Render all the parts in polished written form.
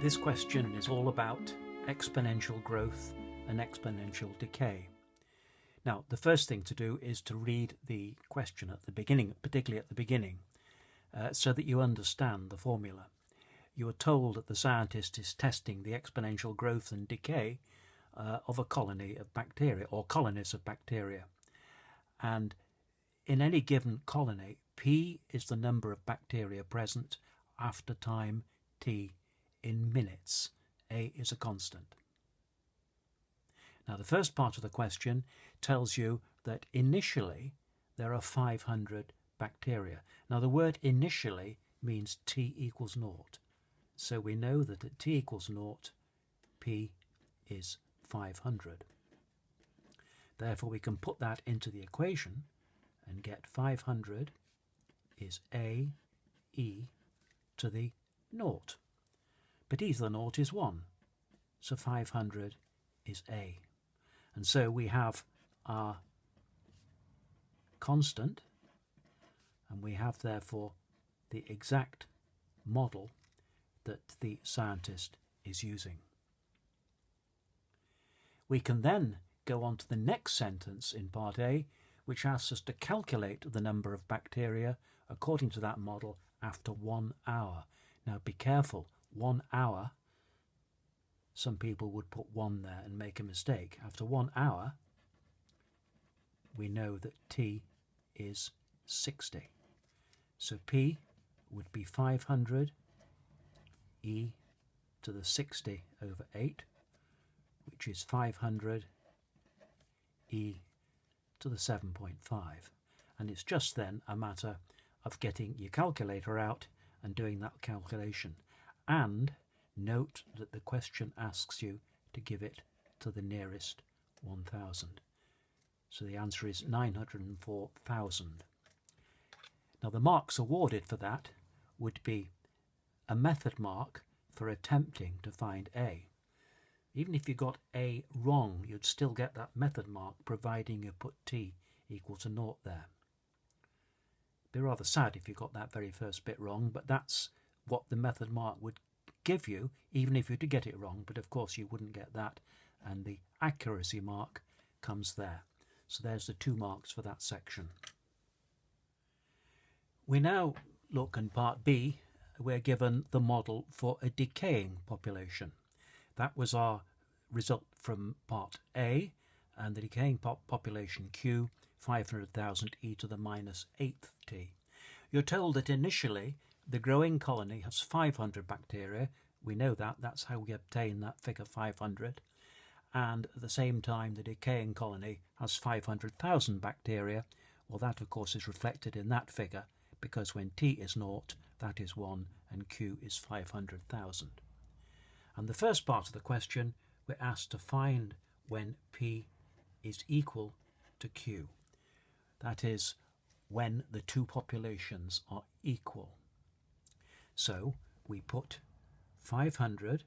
This question is all about exponential growth and exponential decay. Now, the first thing to do is to read the question at the beginning, particularly at the beginning, so that you understand the formula. You are told that the scientist is testing the exponential growth and decay of a colony of bacteria or colonies of bacteria. And in any given colony, P is the number of bacteria present after time T in minutes. A is a constant. Now, the first part of the question tells you that initially there are 500 bacteria. Now, the word initially means T equals 0. So we know that at T equals 0, P is 500. Therefore, we can put that into the equation and get 500 is A e to the 0. But e to the 0 is 1. So 500 is A. And so we have our constant, and we have therefore the exact model that the scientist is using. We can then go on to the next sentence in part A, which asks us to calculate the number of bacteria according to that model after 1 hour. Now be careful, 1 hour, some people would put 1 there and make a mistake. After 1 hour, we know that T is 60. So P would be 500 e to the 60 over 8, which is 500 e to the 7.5. And it's just then a matter of getting your calculator out and doing that calculation. And note that the question asks you to give it to the nearest 1,000. So the answer is 904,000. Now the marks awarded for that would be a method mark for attempting to find A. Even if you got A wrong, you'd still get that method mark, providing you put T equal to 0 there. Be rather sad if you got that very first bit wrong, but that's what the method mark would give you, even if you did get it wrong. But of course you wouldn't get that, and the accuracy mark comes there. So there's the 2 marks for that section. We now look in part B. We're given the model for a decaying population. That was our result from part A, and the decaying population Q, 500,000 e to the minus 8th t. You're told that initially the growing colony has 500 bacteria. We know that, that's how we obtain that figure 500. And at the same time the decaying colony has 500,000 bacteria. Well, that of course is reflected in that figure, because when T is 0, that is 1 and Q is 500,000. And the first part of the question, we're asked to find when P is equal to Q. That is, when the 2 populations are equal. So we put 500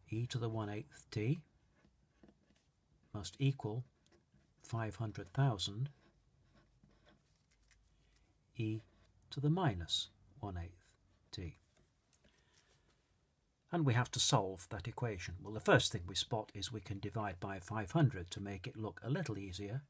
e to the 1/8 t must equal 500,000 e to the minus 1/8 t. And we have to solve that equation. Well, the first thing we spot is we can divide by 500 to make it look a little easier.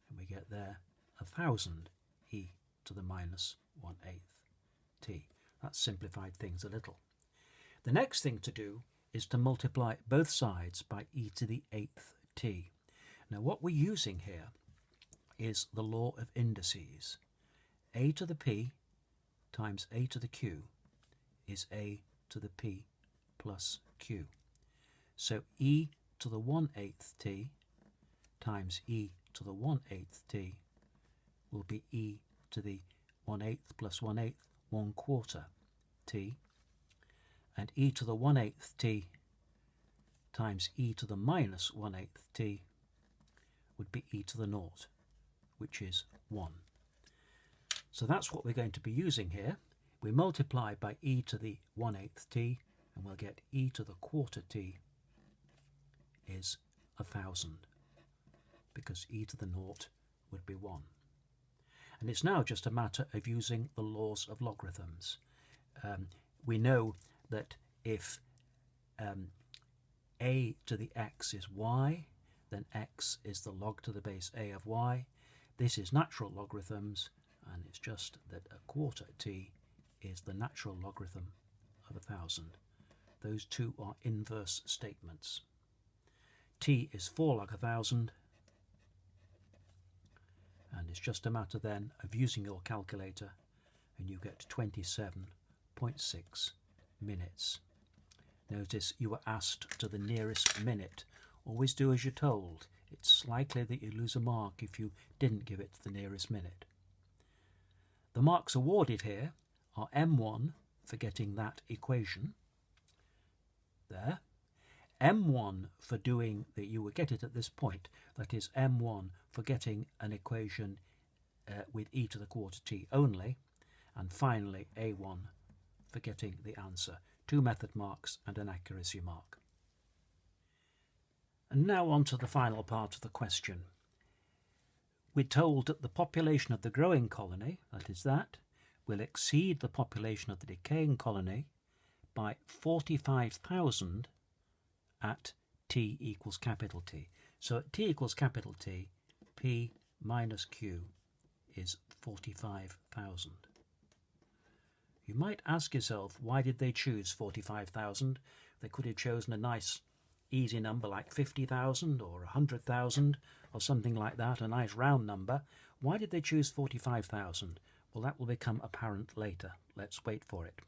And we get there 1,000 e to the minus 1/8 t. That simplified things a little. The next thing to do is to multiply both sides by e to the 8th t. Now what we're using here is the law of indices. A to the P times A to the Q is A to the P plus Q. So e to the 1/8 t times e to the 1/8 t will be e to the 1/8 plus 1/8, 1/4 t, and e to the 1/8 t times e to the minus 1/8 t would be e to the 0, which is 1. So that's what we're going to be using here. We multiply by e to the 1/8 t, and we'll get e to the 1/4 t is 1,000, because e to the 0 would be 1. And it's now just a matter of using the laws of logarithms. we know that if a to the x is y, then x is the log to the base a of y. This is natural logarithms, and it's just that a quarter t is the natural logarithm of 1,000. Those two are inverse statements. T is 4 log 1,000, and it's just a matter then of using your calculator, and you get 27.6 minutes. Notice you were asked to the nearest minute. Always do as you're told. It's likely that you lose a mark if you didn't give it to the nearest minute. The marks awarded here are M1 for getting that equation there, M1 for doing that you will get it at this point, that is M1 for getting an equation with e to the quarter t only, and finally A1 for getting the answer. 2 method marks and an accuracy mark. And now on to the final part of the question. We're told that the population of the growing colony, that is that, will exceed the population of the decaying colony by 45,000 at t equals capital T. So at t equals capital T, P minus Q is 45,000. You might ask yourself, why did they choose 45,000? They could have chosen a nice easy number like 50,000 or 100,000 or something like that, a nice round number. Why did they choose 45,000? Well, that will become apparent later. Let's wait for it.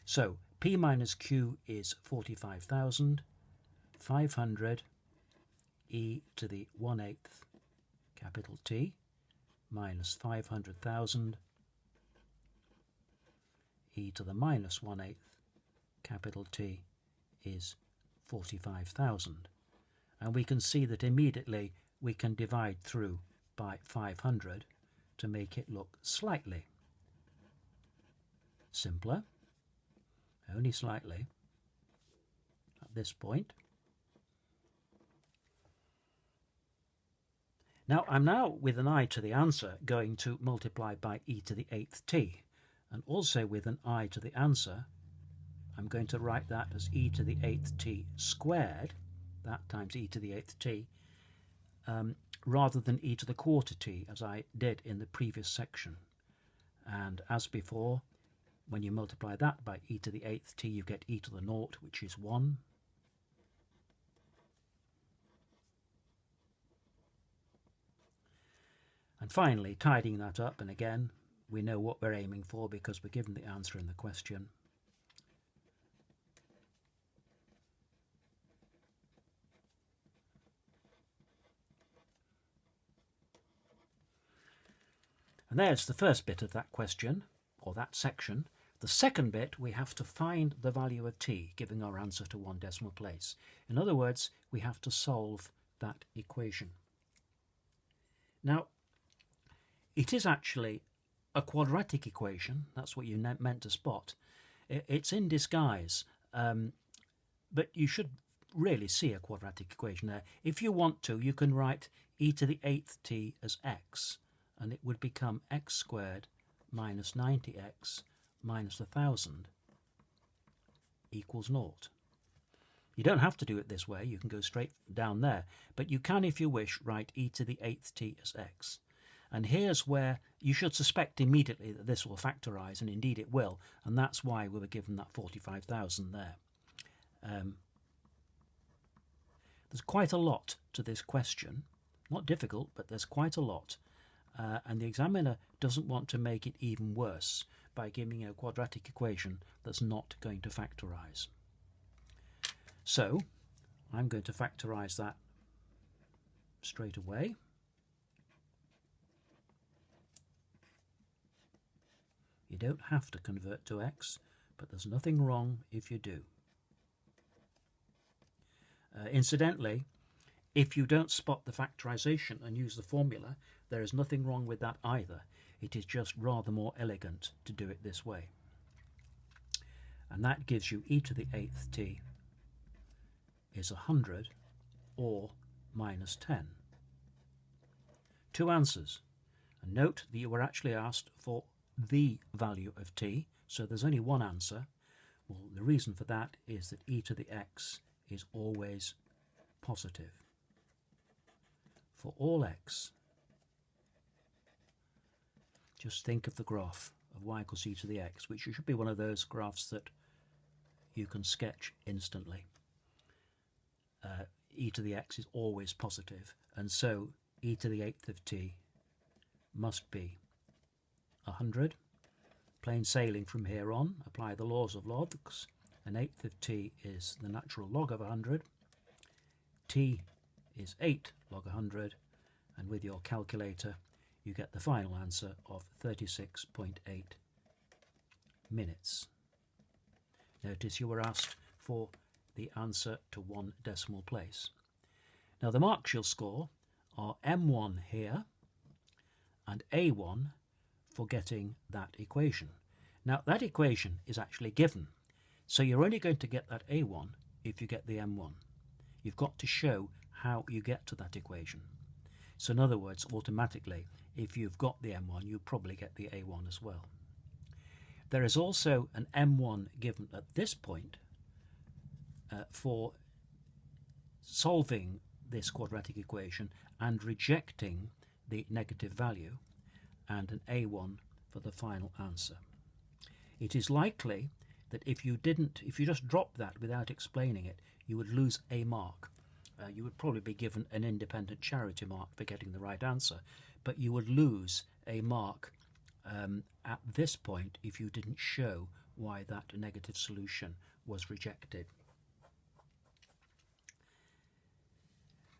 So P minus Q is 45,000, 500 e to the 1/8 capital T minus 500,000 e to the minus 1/8 capital T is 45,000. And we can see that immediately we can divide through by 500 to make it look slightly simpler, only slightly, at this point. Now I'm with an eye to the answer going to multiply by e to the 8th t, and also with an eye to the answer I'm going to write that as e to the 8th t squared, that times e to the 8th t, rather than e to the quarter t as I did in the previous section. And as before, when you multiply that by e to the 8th t, you get e to the 0, which is 1. And finally, tidying that up, and again, we know what we're aiming for because we're given the answer in the question. And there's the first bit of that question, or that section. The second bit, we have to find the value of t, giving our answer to 1 decimal place. In other words, we have to solve that equation. Now, it is actually a quadratic equation. That's what you meant to spot. It's in disguise, but you should really see a quadratic equation there. If you want to, you can write e to the 8th t as x, and it would become x squared minus 90x minus 1,000 equals 0. You don't have to do it this way, you can go straight down there, but you can, if you wish, write e to the 8th t as x. And here's where you should suspect immediately that this will factorise, and indeed it will, and that's why we were given that 45,000 there. There's quite a lot to this question, not difficult, but there's quite a lot. And the examiner doesn't want to make it even worse by giving a quadratic equation that's not going to factorise. So I'm going to factorise that straight away. You don't have to convert to x, but there's nothing wrong if you do. Incidentally, if you don't spot the factorisation and use the formula, there is nothing wrong with that either. It is just rather more elegant to do it this way. And that gives you e to the 8th t is 100 or minus 10. 2 answers. And note that you were actually asked for the value of t, so there's only one answer, Well, the reason for that is that e to the x is always positive. For all x, just think of the graph of y equals e to the x, which should be one of those graphs that you can sketch instantly. E to the x is always positive, and so e to the 8th of t must be 100. Plain sailing from here on, apply the laws of logs. An 8th of t is the natural log of 100. T is 8 log 100, and with your calculator you get the final answer of 36.8 minutes. Notice you were asked for the answer to 1 decimal place. Now the marks you'll score are M1 here and A1 for getting that equation. Now that equation is actually given, so you're only going to get that A1 if you get the M1. You've got to show how you get to that equation. So in other words, automatically, if you've got the M1, you probably get the A1 as well. There is also an M1 given at this point for solving this quadratic equation and rejecting the negative value, and an A1 for the final answer. It is likely that if you just dropped that without explaining it, you would lose a mark. You would probably be given an independent charity mark for getting the right answer, but you would lose a mark at this point if you didn't show why that negative solution was rejected.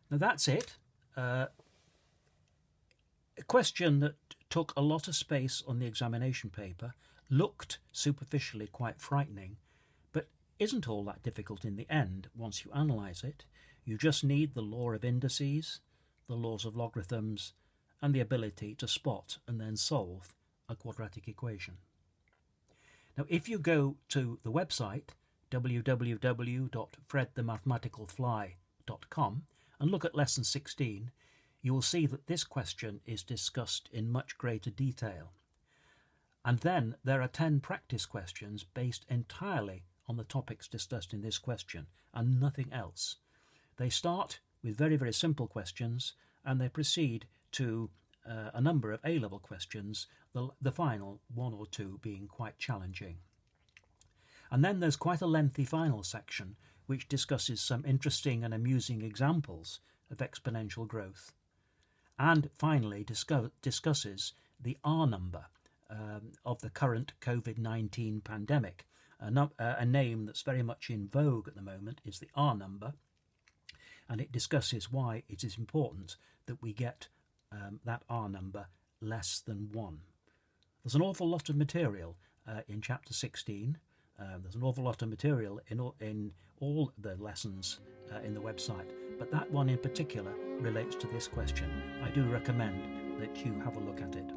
Now that's it. A question that took a lot of space on the examination paper, looked superficially quite frightening, but isn't all that difficult in the end once you analyse it. You just need the law of indices, the laws of logarithms, and the ability to spot and then solve a quadratic equation. Now if you go to the website www.fredthemathematicalfly.com and look at lesson 16, you will see that this question is discussed in much greater detail. And then there are 10 practice questions based entirely on the topics discussed in this question and nothing else. They start with very, very simple questions and they proceed to a number of A-level questions, the final 1 or 2 being quite challenging. And then there's quite a lengthy final section which discusses some interesting and amusing examples of exponential growth, and finally discusses the R number of the current COVID-19 pandemic. A name that's very much in vogue at the moment is the R number, and it discusses why it is important that we get that R number less than 1. There's an awful lot of material in chapter 16. There's an awful lot of material in all the lessons in the website, but that one in particular relates to this question. I do recommend that you have a look at it.